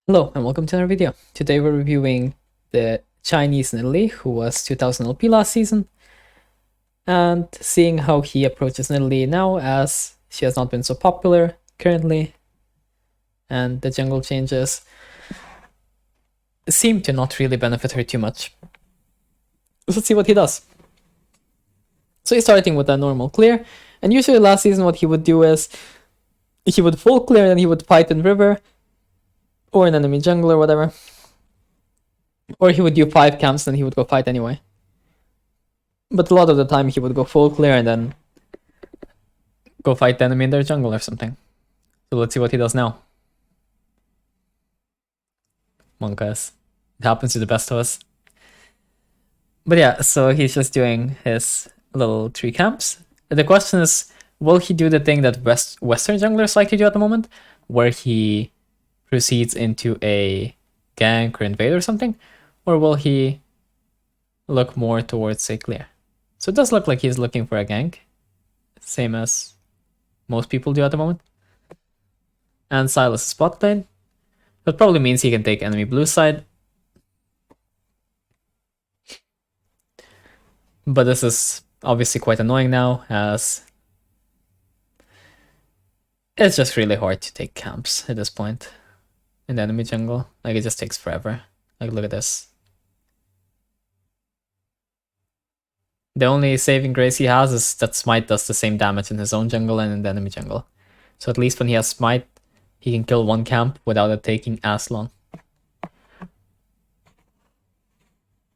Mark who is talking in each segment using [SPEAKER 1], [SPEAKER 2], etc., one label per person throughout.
[SPEAKER 1] Hello and welcome to another video. Today we're reviewing the Chinese Nidalee, who was 2000 LP last season, and seeing how he approaches Nidalee now, as she has not been so popular currently, and the jungle changes seem to not really benefit her too much. Let's see what he does. So he's starting with a normal clear, and usually last season what he would do is he would full clear and then he would fight in river or an enemy jungle or whatever. Or he would do 5 camps and he would go fight anyway. But a lot of the time he would go full clear and then go fight the enemy in their jungle or something. So let's see what he does now. Monkas. It happens to the best of us. But yeah, so he's just doing his little 3 camps. The question is, will he do the thing that Western junglers like to do at the moment? Where he proceeds into a gank or invade or something? Or will he look more towards, say, clear? So it does look like he's looking for a gank. Same as most people do at the moment. And Silas is bot lane. That probably means he can take enemy blue side. But this is obviously quite annoying now, as it's just really hard to take camps at this point in the enemy jungle. Like, it just takes forever. Like, look at this. The only saving grace he has is that Smite does the same damage in his own jungle and in the enemy jungle. So at least when he has Smite, he can kill one camp without it taking as long.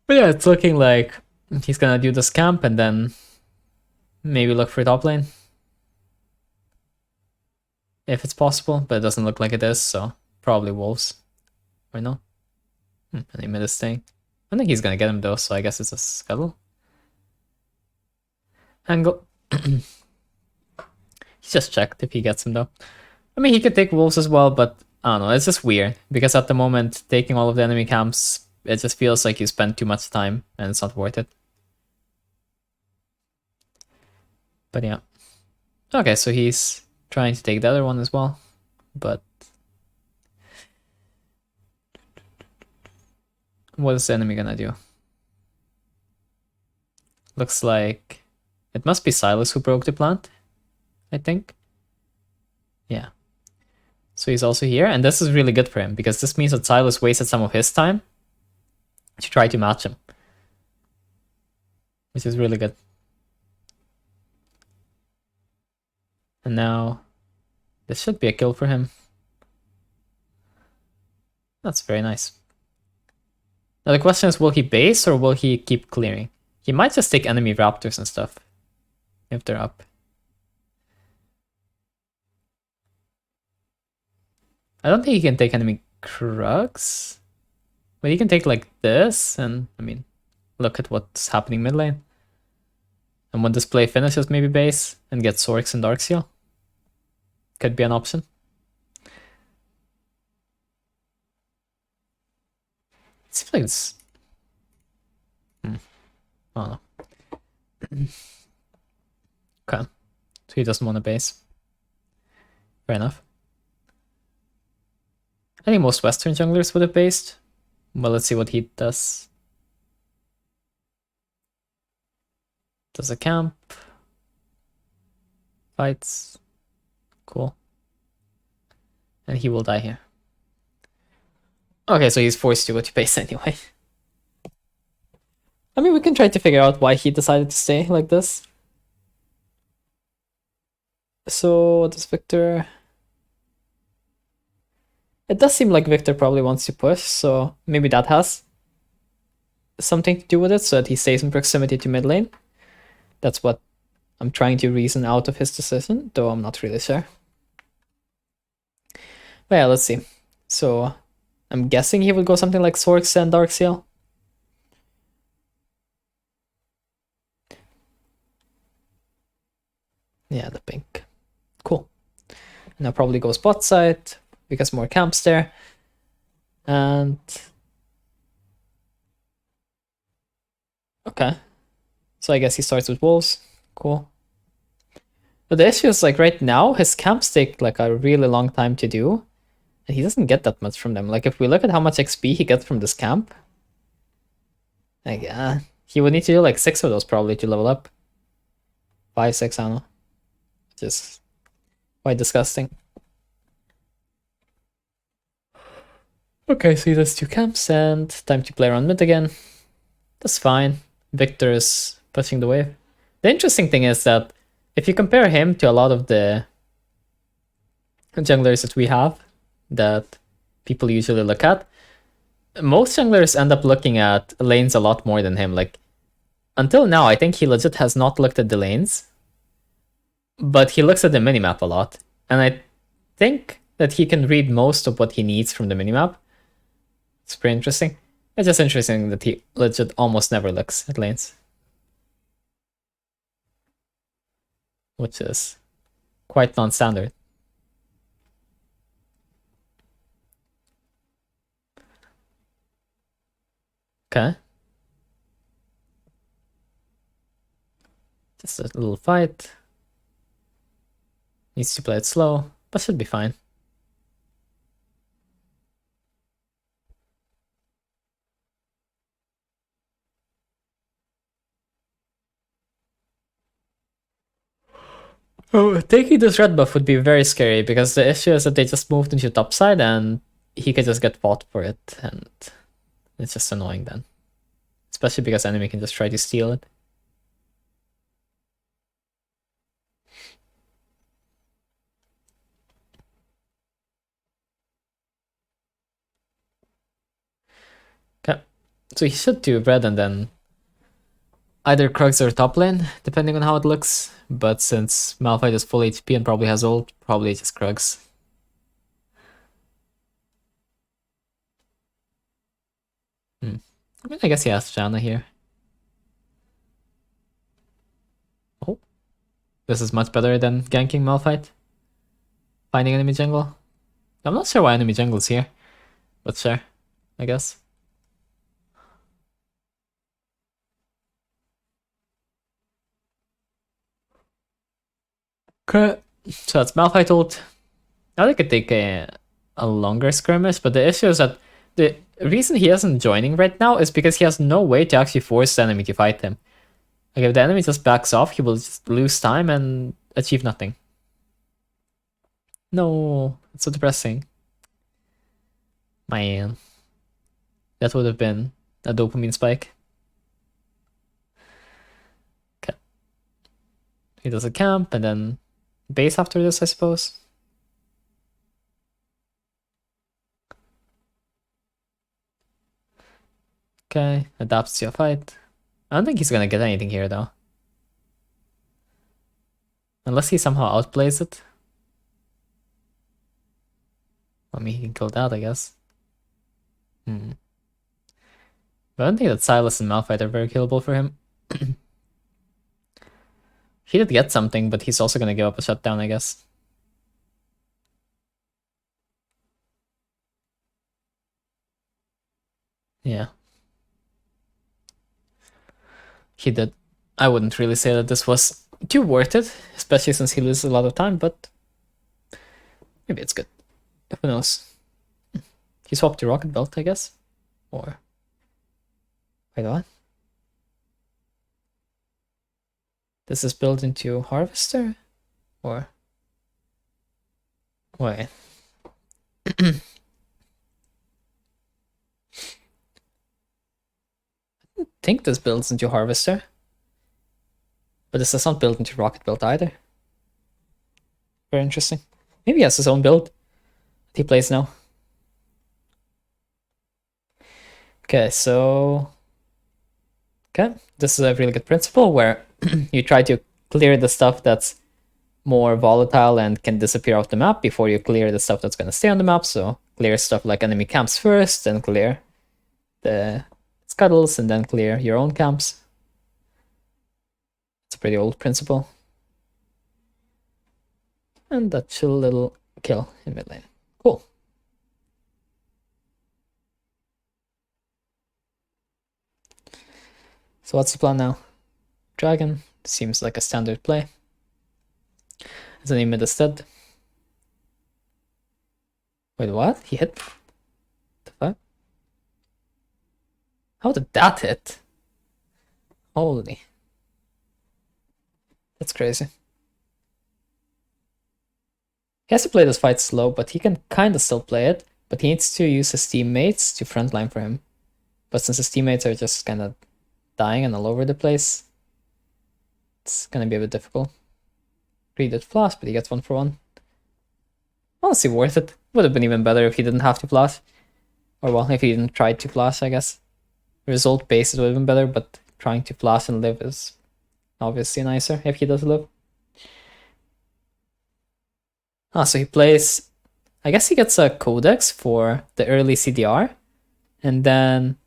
[SPEAKER 1] But yeah, it's looking like he's gonna do this camp and then maybe look for top lane. If it's possible, but it doesn't look like it is, so probably wolves. Or no? And he made his thing. I think he's gonna get him though, so I guess it's a scuttle. Angle. He just checked if he gets him though. I mean, he could take wolves as well, but I don't know, it's just weird. Because at the moment, taking all of the enemy camps, it just feels like you spend too much time and it's not worth it. But yeah. Okay, so he's trying to take the other one as well, but what is the enemy gonna do? Looks like it must be Silas who broke the plant, I think. Yeah. So he's also here, and this is really good for him, because this means that Silas wasted some of his time to try to match him, which is really good. And now this should be a kill for him. That's very nice. Now the question is, will he base or will he keep clearing? He might just take enemy raptors and stuff if they're up. I don't think he can take enemy Krugs, but he can take like this, and I mean, look at what's happening mid lane. And when this play finishes, maybe base and get Sorks and Darkseal. Could be an option. It seems like it's... I don't know. Okay. So he doesn't want to base. Fair enough. I think most Western junglers would have based. Well, let's see what he does. Does a camp. Fights. Cool. And he will die here. Okay, so he's forced to go to base anyway. I mean, we can try to figure out why he decided to stay like this. So, what does Victor... It does seem like Victor probably wants to push, so maybe that has something to do with it, so that he stays in proximity to mid lane. That's what I'm trying to reason out of his decision, though I'm not really sure. But yeah, let's see. So I'm guessing he would go something like Sorks and Darkseal. Yeah, the pink. Cool. And I'll probably go spot side, because more camps there. And okay. So I guess he starts with wolves. Cool. But the issue is, like, right now, his camps take like a really long time to do. And he doesn't get that much from them. Like, if we look at how much XP he gets from this camp, like, he would need to do like 6 of those probably to level up. 5, 6, I don't know. Just quite disgusting. Okay, so he does 2 camps and time to play around mid again. That's fine. Victor is pushing the wave. The interesting thing is that if you compare him to a lot of the junglers that we have that people usually look at, most junglers end up looking at lanes a lot more than him. Like, until now, I think he legit has not looked at the lanes, but he looks at the minimap a lot. And I think that he can read most of what he needs from the minimap. It's pretty interesting. It's just interesting that he legit almost never looks at lanes. Which is quite non-standard. Okay. Just a little fight. Needs to play it slow, but should be fine. Oh, taking this red buff would be very scary because the issue is that they just moved into top side and he could just get fought for it, and it's just annoying then. Especially because enemy can just try to steal it. Okay, so he should do red and then either Krugs or top lane, depending on how it looks. But since Malphite is full HP and probably has ult, probably just Krugs. I mean, I guess he has Janna here. Oh, this is much better than ganking Malphite. Finding enemy jungle. I'm not sure why enemy jungle is here, but sure, I guess. Okay, so that's Malphite ult. Now they could take a longer skirmish, but the issue is that the reason he isn't joining right now is because he has no way to actually force the enemy to fight him. Like, if the enemy just backs off, he will just lose time and achieve nothing. No, it's so depressing. Man, that would have been a dopamine spike. Okay. He does a camp and then base after this, I suppose. Okay, adapts to a fight. I don't think he's gonna get anything here though. Unless he somehow outplays it. I mean, he can kill that, I guess. But I don't think that Silas and Malphite are very killable for him. He did get something, but he's also gonna give up a shutdown, I guess. Yeah. He did. I wouldn't really say that this was too worth it, especially since he loses a lot of time, but maybe it's good. Who knows? He swapped to Rocket Belt, I guess? Or... wait, what? This is built into Harvester? Or... wait. I think this builds into Harvester. But this is not built into Rocket Build either. Very interesting. Maybe he has his own build that he plays now. Okay, so... okay, this is a really good principle where you try to clear the stuff that's more volatile and can disappear off the map before you clear the stuff that's going to stay on the map. So clear stuff like enemy camps first, then clear the scuttles, and then clear your own camps. It's a pretty old principle. And that chill little kill in mid lane. Cool. So what's the plan now? Dragon seems like a standard play. Is any mid instead? Wait, what? He hit? The fuck? How did that hit? Holy. That's crazy. He has to play this fight slow, but he can kind of still play it. But he needs to use his teammates to frontline for him. But since his teammates are just kind of dying and all over the place, it's gonna be a bit difficult. He did flash, but he gets 1 for 1. Honestly, worth it. Would have been even better if he didn't have to flash. Or well, if he didn't try to flash, I guess. Result based would have been better, but trying to flash and live is obviously nicer if he does live. Ah, so he plays... I guess he gets a codex for the early CDR, and then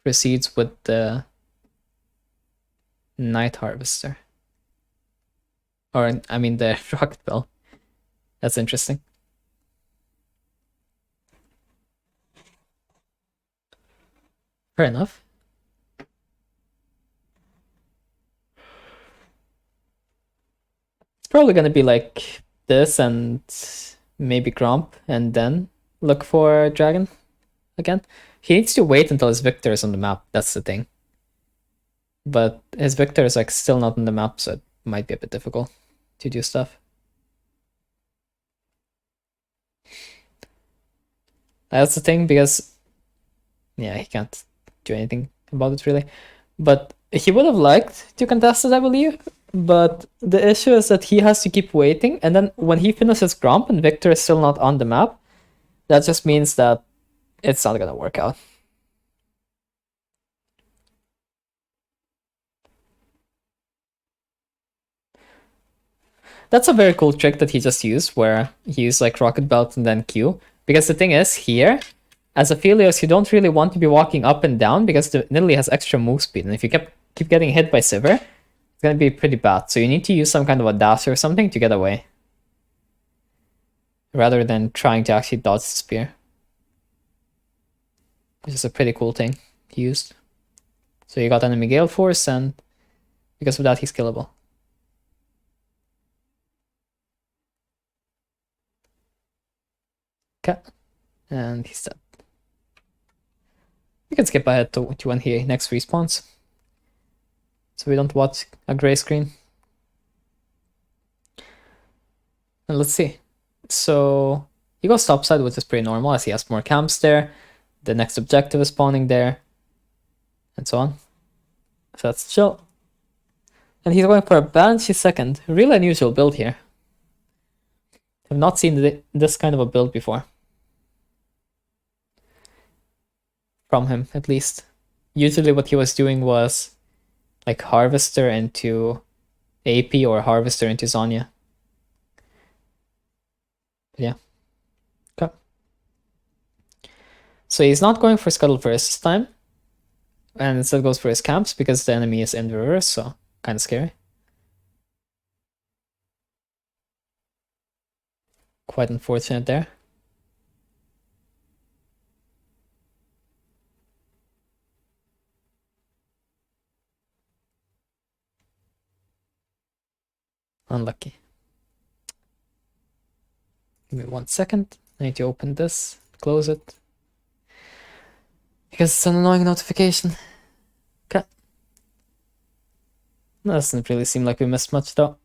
[SPEAKER 1] proceeds with the Night Harvester. Or, I mean, the Rocket Bell. That's interesting. Fair enough. It's probably gonna be like this and maybe Gromp, and then look for Dragon again. He needs to wait until his Victor is on the map, that's the thing. But his Victor is like still not on the map, so it might be a bit difficult to do stuff. That's the thing, because yeah, he can't do anything about it really. But he would have liked to contest it, I believe. But the issue is that he has to keep waiting, and then when he finishes Gromp and Victor is still not on the map, that just means that it's not gonna work out. That's a very cool trick that he just used, where he used like Rocket Belt and then Q. Because the thing is, here, as Aphelios, you don't really want to be walking up and down because the Nidalee has extra move speed, and if you keep getting hit by Sivir, it's gonna be pretty bad. So you need to use some kind of a dash or something to get away, rather than trying to actually dodge the spear. Which is a pretty cool thing he used. So you got enemy Gale Force, and because of that, he's killable. Okay, and he's dead. We can skip ahead to when he next respawns, so we don't watch a gray screen. And let's see. So he goes topside, which is pretty normal as he has more camps there. The next objective is spawning there, and so on. So that's chill. And he's going for a Banshee second. Really unusual build here. I've not seen this kind of a build before. From him, at least. Usually what he was doing was like Harvester into AP or Harvester into Zhonya. Yeah. Okay. So he's not going for Scuttle first this time. And instead goes for his camps because the enemy is in the reverse, so kind of scary. Quite unfortunate there. Unlucky. Give me 1 second. I need to open this, close it. Because it's an annoying notification. Okay. That doesn't really seem like we missed much though.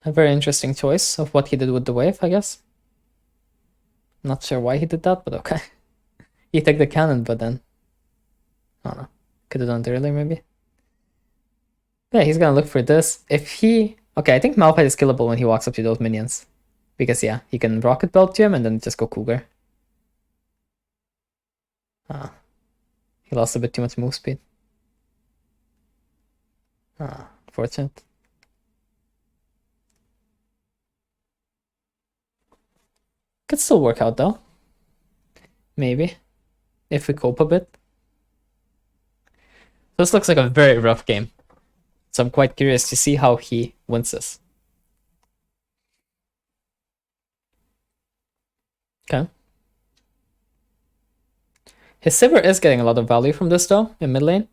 [SPEAKER 1] A very interesting choice of what he did with the wave, I guess. Not sure why he did that, but okay. He took the cannon, but then... I don't know. Could have done it earlier, maybe. Yeah, he's gonna look for this. If he... Okay, I think Malphite is killable when he walks up to those minions. Because, yeah, he can Rocket Belt to him and then just go Cougar. Ah. He lost a bit too much move speed. Ah, unfortunate. Could still work out though. Maybe. If we cope a bit. This looks like a very rough game. So I'm quite curious to see how he wins this. Okay. His Sivir is getting a lot of value from this though, in mid lane.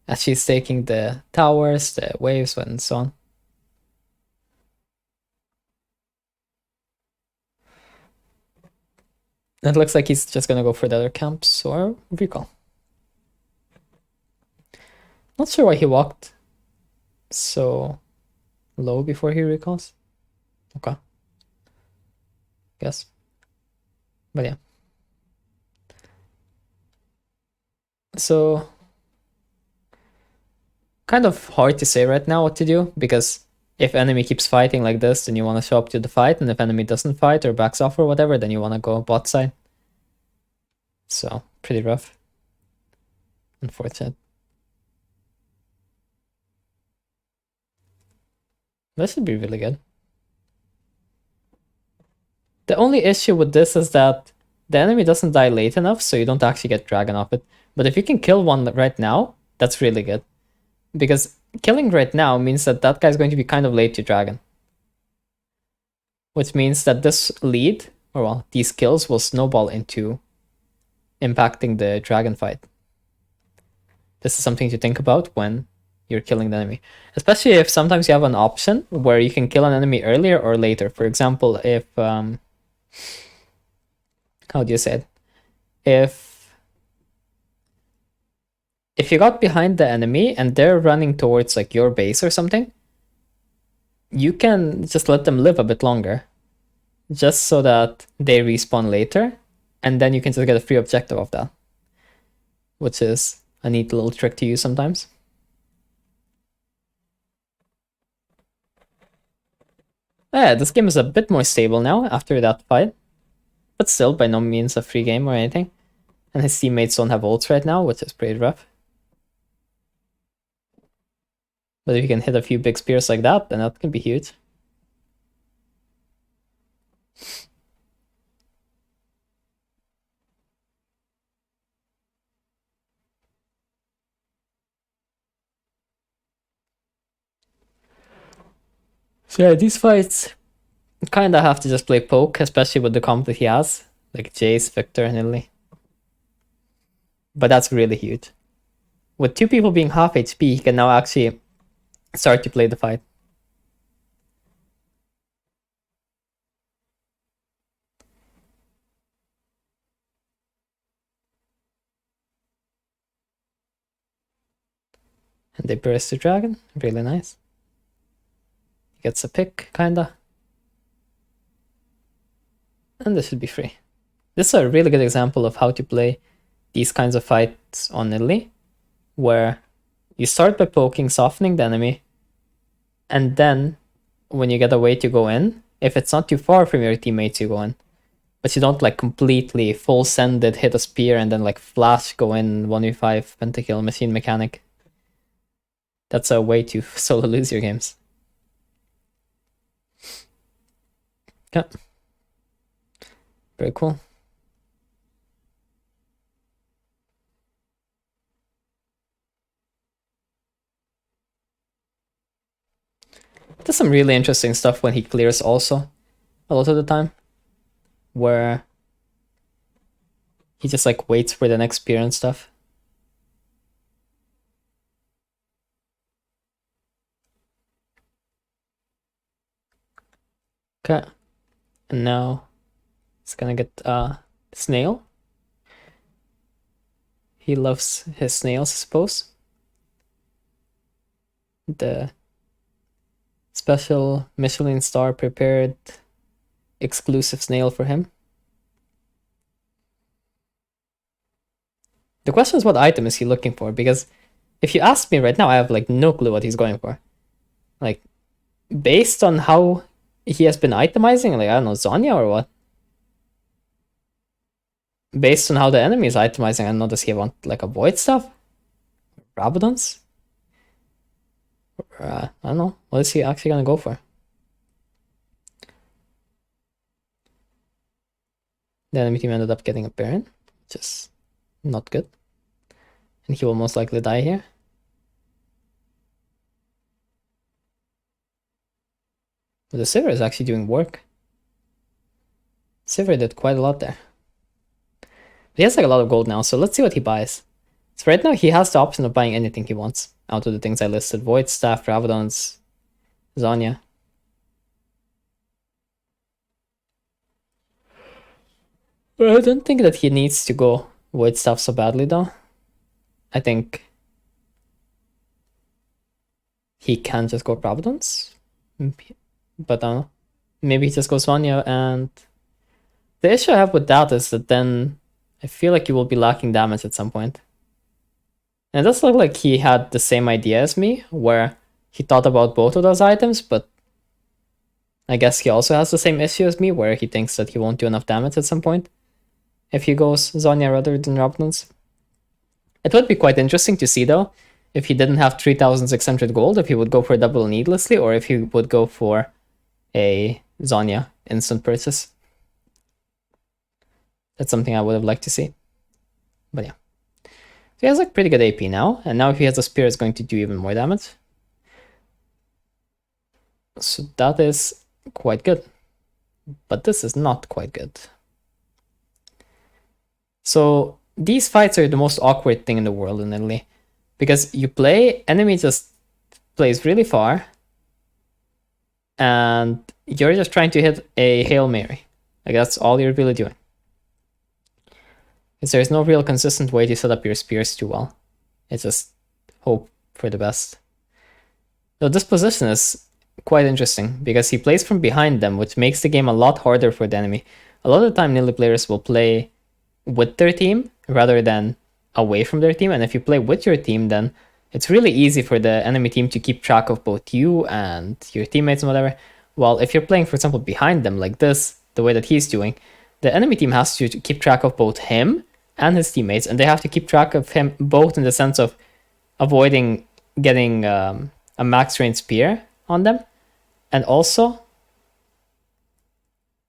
[SPEAKER 1] as she's taking the towers, the waves, and so on. It looks like he's just gonna go for the other camps or recall. Not sure why he walked so low before he recalls. Okay. Guess. But yeah. So kind of hard to say right now what to do, because if enemy keeps fighting like this, then you want to show up to the fight, and if enemy doesn't fight or backs off or whatever, then you want to go bot side. So pretty rough. Unfortunate. That should be really good. The only issue with this is that the enemy doesn't die late enough, so you don't actually get dragon off it. But if you can kill one right now, that's really good. Because killing right now means that that guy's going to be kind of late to dragon. Which means that this lead, or well, these kills will snowball into impacting the dragon fight. This is something to think about when you're killing the enemy. Especially if sometimes you have an option where you can kill an enemy earlier or later. For example, if... how do you say it? If you got behind the enemy and they're running towards like your base or something, you can just let them live a bit longer, just so that they respawn later, and then you can just get a free objective of that, which is a neat little trick to use sometimes. Yeah, this game is a bit more stable now after that fight, but still by no means a free game or anything. And his teammates don't have ults right now, which is pretty rough. But if you can hit a few big spears like that, then that can be huge. So yeah, these fights kinda have to just play poke, especially with the comp that he has, like Jace, Victor, and Nidalee. But that's really huge. With two people being half HP, he can now actually start to play the fight. And they burst the dragon, really nice. He gets a pick, kinda. And this should be free. This is a really good example of how to play these kinds of fights on Nidalee, where you start by poking, softening the enemy, and then when you get a way to go in, if it's not too far from your teammates, you go in. But you don't like completely full send it, hit a spear, and then like flash go in 1v5 pentakill machine mechanic. That's a way to solo lose your games. Yeah. Very cool. There's some really interesting stuff when he clears also, a lot of the time, where he just like waits for the next spear and stuff. Okay, and now it's gonna get snail. He loves his snails, I suppose. The special Michelin star prepared exclusive snail for him. The question is, what item is he looking for? Because if you ask me right now, I have like no clue what he's going for. Like, based on how he has been itemizing, like, I don't know, Zonya or what? Based on how the enemy is itemizing, I don't know, does he want like a void stuff? Rabadons? I don't know. What is he actually gonna go for? The enemy team ended up getting a Baron, which is not good. And he will most likely die here. But the Sivir is actually doing work. Sivir did quite a lot there. But he has like a lot of gold now, so let's see what he buys. So right now he has the option of buying anything he wants out of the things I listed: Void Staff, Ravidons, Zhonya. I don't think that he needs to go Void Staff so badly though. I think he can just go Ravidons, but I don't know. Maybe he just goes Zhonya, and the issue I have with that is that then I feel like you will be lacking damage at some point. And it does look like he had the same idea as me, where he thought about both of those items, but I guess he also has the same issue as me, where he thinks that he won't do enough damage at some point if he goes Zhonya rather than Ravidons. It would be quite interesting to see, though, if he didn't have 3,600 gold, if he would go for a double needlessly, or if he would go for a Zhonya instant purchase. That's something I would have liked to see. But yeah. So he has like pretty good AP now, and now if he has a spear, it's going to do even more damage. So that is quite good. But this is not quite good. So these fights are the most awkward thing in the world in Nidalee. Because you play, enemy just plays really far, and you're just trying to hit a Hail Mary. Like that's all you're really doing. Because there's no real consistent way to set up your spears too well. It's just hope for the best. So this position is quite interesting, because he plays from behind them, which makes the game a lot harder for the enemy. A lot of the time Nidalee players will play with their team rather than away from their team, and if you play with your team, then it's really easy for the enemy team to keep track of both you and your teammates and whatever. While if you're playing, for example, behind them like this, the way that he's doing, the enemy team has to keep track of both him and his teammates, and they have to keep track of him both in the sense of avoiding getting a max range spear on them, and also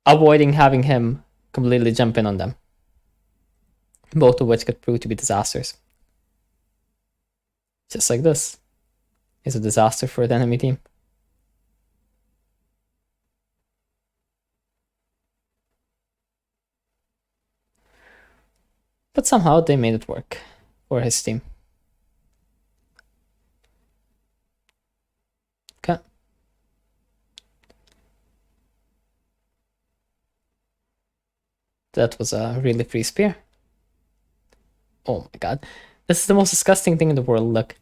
[SPEAKER 1] avoiding having him completely jump in on them. Both of which could prove to be disasters. Just like this is a disaster for the enemy team. But somehow they made it work for his team. Okay. That was a really free spear. Oh my god. This is the most disgusting thing in the world. Look.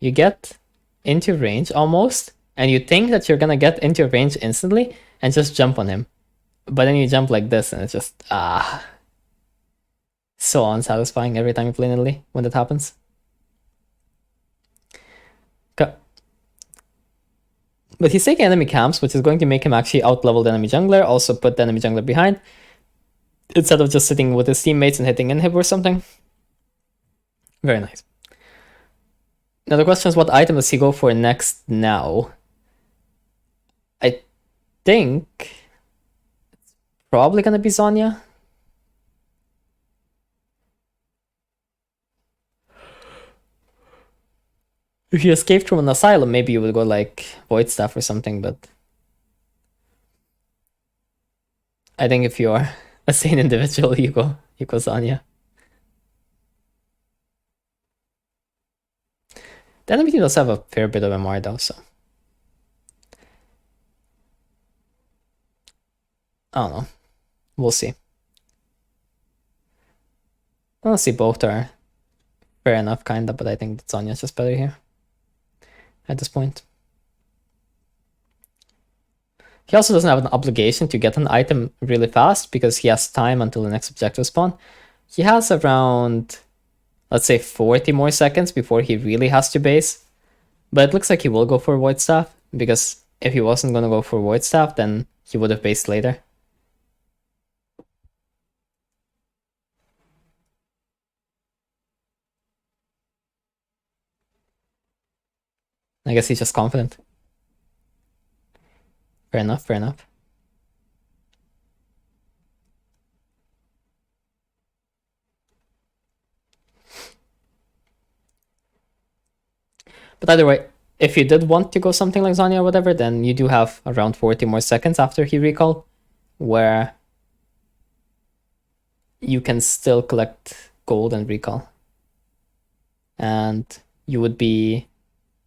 [SPEAKER 1] You get into range almost, and you think that you're gonna get into range instantly and just jump on him. But then you jump like this and it's just so unsatisfying every time you play Nidalee when that happens. Okay. But he's taking enemy camps, which is going to make him actually out-level the enemy jungler, also put the enemy jungler behind, instead of just sitting with his teammates and hitting inhib or something. Very nice. Now the question is, what item does he go for next now? I think it's probably gonna be Zhonya. If you escaped from an asylum, maybe you would go like Void Staff or something, but I think if you're a sane individual, you go Zhonya. The enemy team does have a fair bit of MR though, so I don't know. We'll see. Honestly, both are fair enough, kinda, but I think that Zhonya's just better here at this point. He also doesn't have an obligation to get an item really fast because he has time until the next objective spawn. He has around, let's say, 40 more seconds before he really has to base. But it looks like he will go for Void Staff, because if he wasn't going to go for Void Staff, then he would have based later. I guess he's just confident. Fair enough, fair enough. But either way, if you did want to go something like Zhonya or whatever, then you do have around 40 more seconds after he recall, where you can still collect gold and recall. and you would be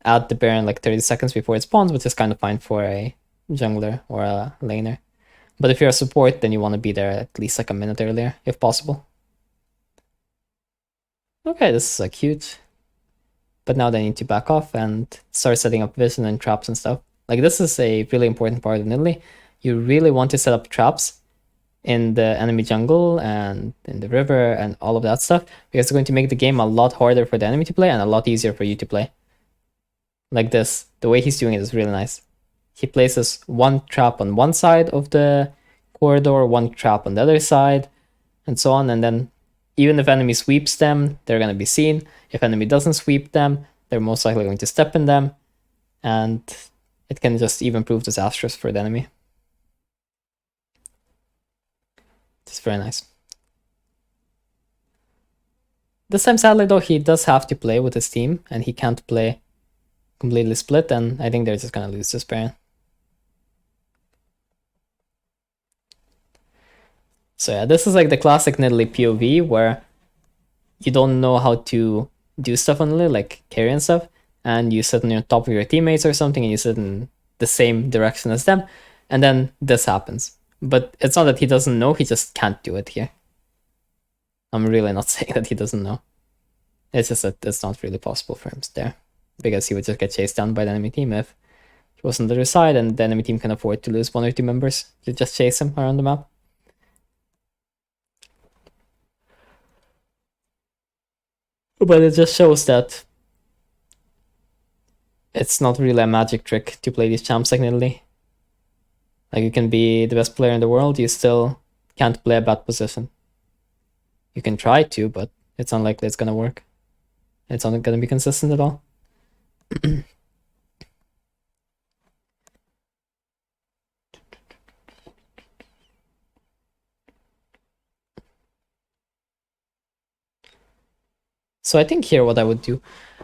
[SPEAKER 1] at the Baron like 30 seconds before it spawns, which is kind of fine for a jungler or a laner. But if you're a support, then you want to be there at least like a minute earlier, if possible. Okay, this is like huge. But now they need to back off and start setting up vision and traps and stuff. Like, this is a really important part of Nidalee. You really want to set up traps in the enemy jungle and in the river and all of that stuff, because it's going to make the game a lot harder for the enemy to play and a lot easier for you to play. Like this, the way he's doing it is really nice. He places one trap on one side of the corridor, one trap on the other side, and so on, and then even if enemy sweeps them, they're going to be seen. If enemy doesn't sweep them, they're most likely going to step in them, and it can just even prove disastrous for the enemy. It's very nice. This time, sadly though, he does have to play with his team, and he can't play completely split, and I think they're just going to lose this Baron. So yeah, this is like the classic Nidalee POV where you don't know how to do stuff on Nidalee, like carry and stuff, and you sit on top of your teammates or something, and you sit in the same direction as them, and then this happens. But it's not that he doesn't know, he just can't do it here. I'm really not saying that he doesn't know. It's just that it's not really possible for him there, because he would just get chased down by the enemy team if he was on the other side, and the enemy team can afford to lose 1 or 2 members to just chase him around the map. But it just shows that it's not really a magic trick to play these champs like Nidalee. Like, you can be the best player in the world, you still can't play a bad position. You can try to, but it's unlikely it's gonna work. It's not gonna be consistent at all. So I think here what I would do,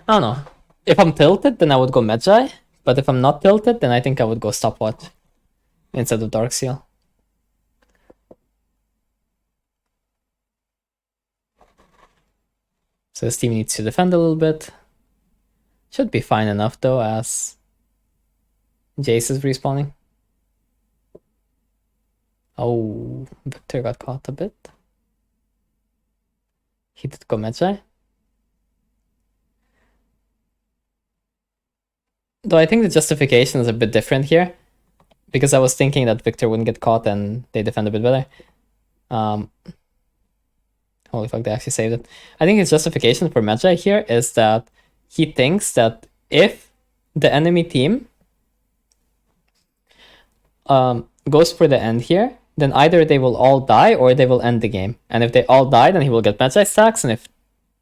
[SPEAKER 1] I don't know. If I'm tilted, then I would go Magi. But if I'm not tilted, then I think I would go Stopwatch instead of Darkseal. So this team needs to defend a little bit. Should be fine enough though, as Jace is respawning. Oh, Victor got caught a bit. He did go Magi. Though I think the justification is a bit different here, because I was thinking that Victor wouldn't get caught and they defend a bit better. Holy fuck, they actually saved it. I think his justification for Magi here is that he thinks that if the enemy team goes for the end here, then either they will all die or they will end the game. And if they all die, then he will get Magi stacks, and if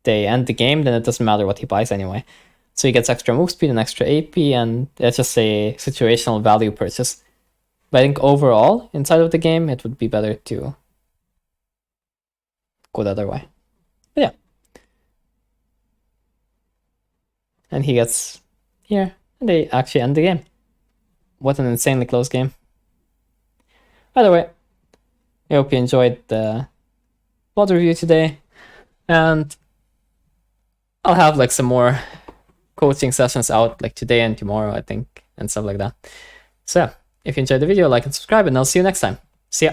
[SPEAKER 1] they end the game, then it doesn't matter what he buys anyway. So he gets extra move speed and extra AP, and it's just a situational value purchase. But I think overall, inside of the game, it would be better to go the other way. But yeah. And he gets here, and they actually end the game. What an insanely close game. By the way, I hope you enjoyed the VOD review today, and I'll have like some more coaching sessions out like today and tomorrow, I think, and stuff like that. So yeah, if you enjoyed the video, like and subscribe, and I'll see you next time. See ya.